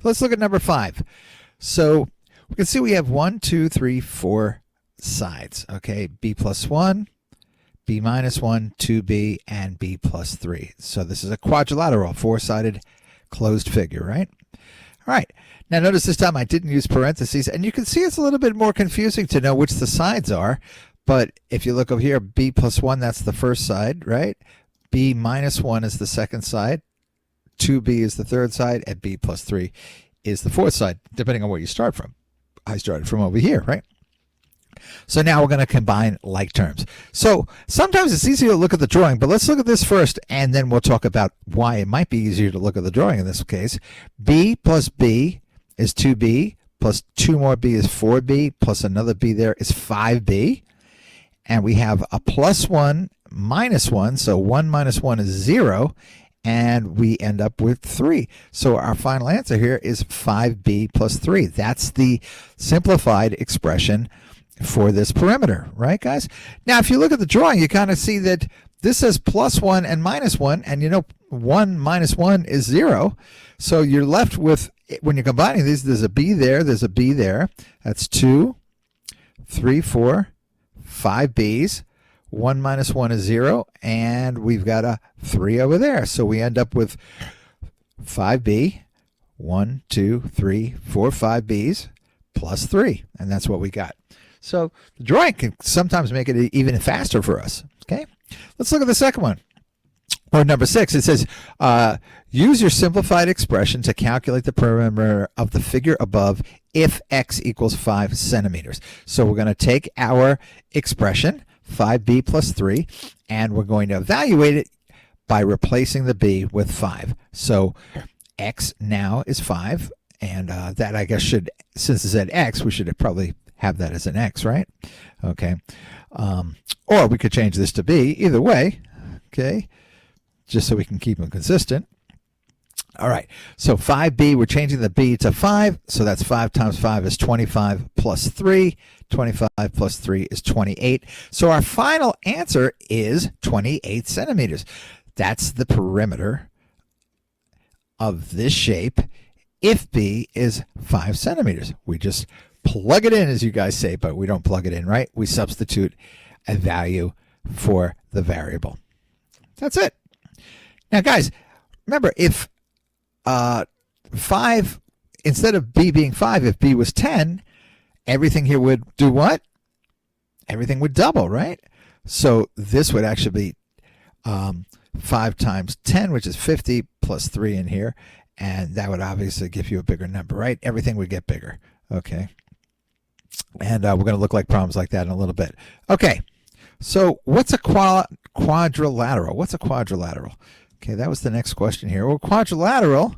Let's look at number 5. So we can see we have 1, 2, 3, 4 sides. Okay, b plus 1, b minus 1, 2b, and b plus 3. So this is a quadrilateral, four-sided closed figure, right? All right. Now notice this time I didn't use parentheses, and you can see it's a little bit more confusing to know which the sides are. But if you look over here, b plus 1, that's the first side, right? b minus 1 is the second side. 2b is the third side, and b plus 3 is the fourth side, depending on where you start from. I started from over here, right? So now we're going to combine like terms. So sometimes it's easier to look at the drawing, but let's look at this first, and then we'll talk about why it might be easier to look at the drawing in this case. B plus B is 2B, plus 2 more B is 4B, plus another B there is 5B. And we have a plus 1 minus 1, so 1 minus 1 is 0, and we end up with 3. So our final answer here is 5b plus 3. That's the simplified expression for this perimeter, right, guys? Now, if you look at the drawing, you kind of see that this says plus 1 and minus 1, and you know 1 minus 1 is 0. So you're left with, when you're combining these, there's a b there, there's a b there. That's 2, 3, 4, 5 b's. 1 minus 1 is 0, and we've got a 3 over there. So we end up with 5b, 1, 2, 3, 4, 5 b's, plus 3, and that's what we got. So the drawing can sometimes make it even faster for us. Okay, let's look at the second one. Or number 6, it says, use your simplified expression to calculate the perimeter of the figure above if x equals 5 centimeters. So we're going to take our expression, 5b plus 3, and we're going to evaluate it by replacing the b with 5. So x now is 5, and that I guess should, since it's at x, we should probably have that as an x, right? Okay. Or we could change this to b, either way, okay, just so we can keep them consistent. All right, so 5b, we're changing the b to 5, so that's 5 times 5 is 25 plus 3. 25 plus 3 is 28. So our final answer is 28 centimeters. That's the perimeter of this shape if b is 5 centimeters. We just plug it in, as you guys say, but we don't plug it in, right? We substitute a value for the variable. That's it. Now, guys, remember, if 5, instead of b being 5, if b was 10, everything here would do what? Everything would double, right? So this would actually be 5 times 10, which is 50, plus 3 in here, and that would obviously give you a bigger number, right? Everything would get bigger, okay? And we're going to look like problems like that in a little bit. Okay, so what's a quadrilateral? What's a quadrilateral? Okay, that was the next question here. Well, quadrilateral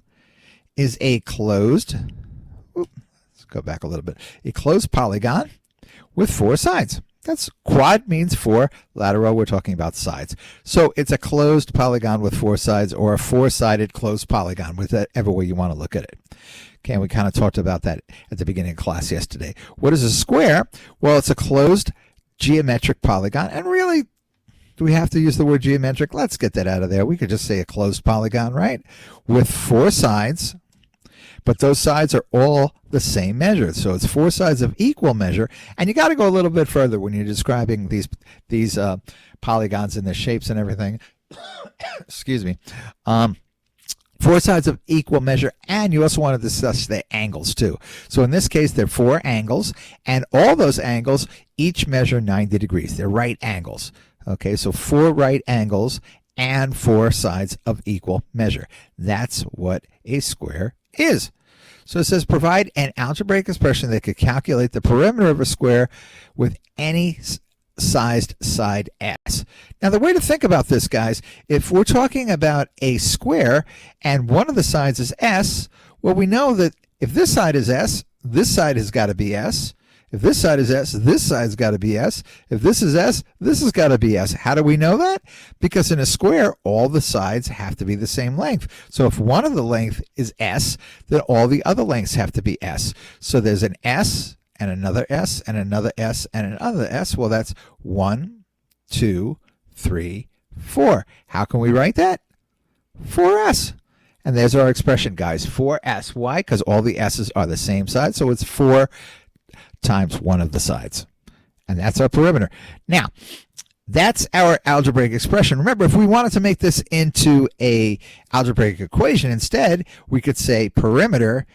is a closed, let's go back a little bit, a closed polygon with 4 sides. That's quad means 4, lateral we're talking about sides. So it's a closed polygon with 4 sides, or a 4-sided closed polygon, whichever way you want to look at it. Okay, and we kind of talked about that at the beginning of class yesterday. What is a square? Well, it's a closed geometric polygon, and really, do we have to use the word geometric? Let's get that out of there. We could just say a closed polygon, right? With 4 sides, but those sides are all the same measure. So it's 4 sides of equal measure, and you got to go a little bit further when you're describing these polygons and their shapes and everything. Excuse me. 4 sides of equal measure, and you also want to discuss the angles too. So in this case, there are 4 angles, and all those angles each measure 90 degrees. They're right angles. Okay, so 4 right angles and 4 sides of equal measure. That's what a square is. So it says provide an algebraic expression that could calculate the perimeter of a square with any sized side S. Now the way to think about this, guys, if we're talking about a square and one of the sides is S, well, we know that if this side is S, this side has got to be S. If this side is S, this side's got to be S. If this is S, this has got to be S. How do we know that? Because in a square, all the sides have to be the same length. So if one of the length is S, then all the other lengths have to be S. So there's an S and another S and another S and another S. Well, that's 1, 2, 3, 4. How can we write that? 4S. And there's our expression, guys, 4s. Why? Because all the s's are the same side, so it's 4 times one of the sides. And that's our perimeter. Now, that's our algebraic expression. Remember, if we wanted to make this into a algebraic equation instead, we could say perimeter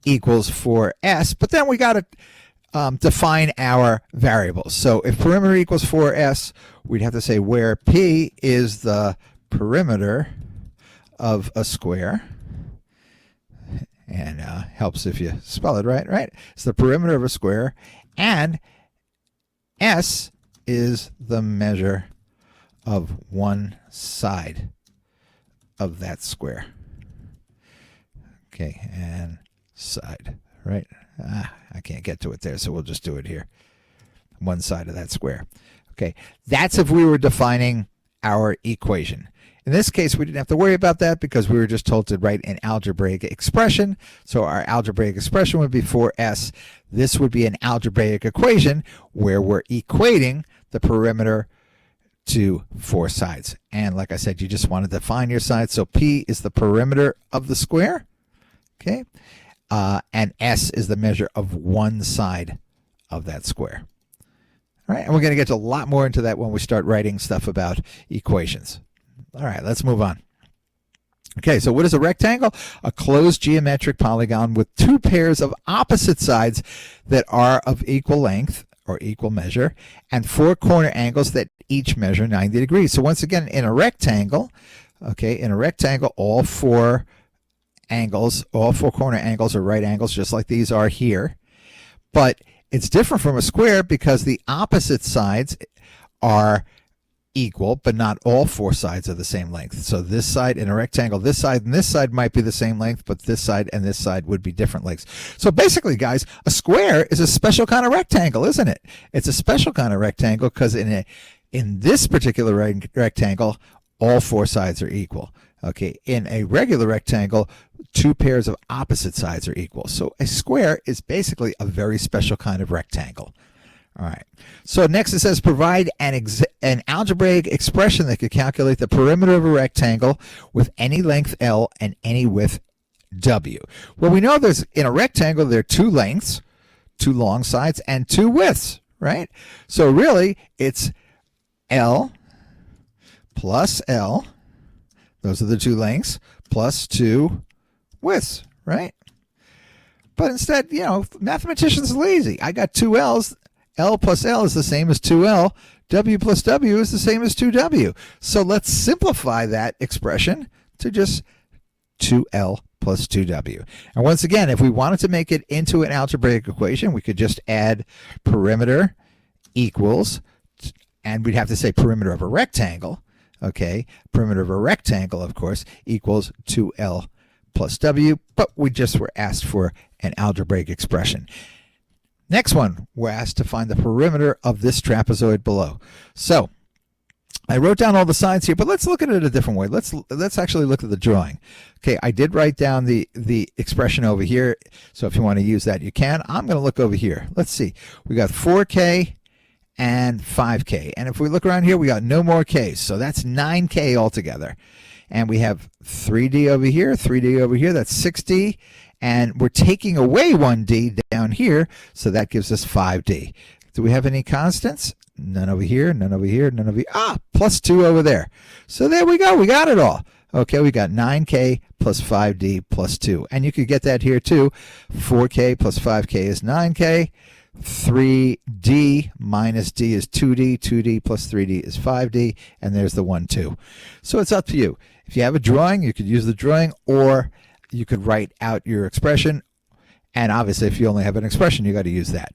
equals 4s, but then we got to define our variables. So if perimeter equals 4s, we'd have to say where P is the perimeter of a square, and helps if you spell it right? It's the perimeter of a square, and S is the measure of one side of that square. Okay, and side, right? I can't get to it there, so we'll just do it here. One side of that square. Okay, that's if we were defining our equation. In this case, we didn't have to worry about that because we were just told to write an algebraic expression. So our algebraic expression would be 4s. This would be an algebraic equation where we're equating the perimeter to 4 sides. And like I said, you just want to define your sides. So P is the perimeter of the square, okay? And S is the measure of one side of that square. All right, and we're going to get a lot more into that when we start writing stuff about equations. All right, let's move on. Okay, so what is a rectangle? A closed geometric polygon with two pairs of opposite sides that are of equal length or equal measure, and 4 corner angles that each measure 90 degrees. So once again, in a rectangle, okay, all 4 corner angles are right angles, just like these are here. But it's different from a square because the opposite sides are equal, but not all 4 sides are the same length. So this side in a rectangle, this side and this side might be the same length, but this side and this side would be different lengths. So basically, guys, a square is a special kind of rectangle, isn't it? It's a special kind of rectangle because in this particular rectangle, all 4 sides are equal. Okay, in a regular rectangle, 2 pairs of opposite sides are equal. So a square is basically a very special kind of rectangle. All right. So next it says provide an algebraic expression that could calculate the perimeter of a rectangle with any length L and any width W. Well, we know there's in a rectangle there are 2 lengths, 2 long sides, and 2 widths, right? So really it's L plus L. Those are the 2 lengths plus 2 widths, right? But instead, you know, mathematicians are lazy. I got 2 L's. L plus L is the same as 2L. W plus W is the same as 2W. So let's simplify that expression to just 2L plus 2W. And once again, if we wanted to make it into an algebraic equation, we could just add perimeter equals, and we'd have to say perimeter of a rectangle. Okay, perimeter of a rectangle, of course, equals 2L plus W, but we just were asked for an algebraic expression. Next one, we're asked to find the perimeter of this trapezoid below. So I wrote down all the sides here, but let's look at it a different way. Let's actually look at the drawing. Okay, I did write down the expression over here, so if you want to use that, you can. I'm going to look over here. Let's see. We got 4K and 5K. And if we look around here, we got no more Ks. So that's 9K altogether. And we have 3D over here, 3D over here. That's 6D. And we're taking away 1D down here, so that gives us 5D. Do we have any constants? None over here, none over here, none over here. Plus 2 over there. So there we go. We got it all. Okay, we got 9K plus 5D plus 2. And you could get that here too. 4K plus 5K is 9K. 3D minus D is 2D. 2D plus 3D is 5D. And there's the 1, 2. So it's up to you. If you have a drawing, you could use the drawing, or you could write out your expression. And obviously, if you only have an expression, you got to use that.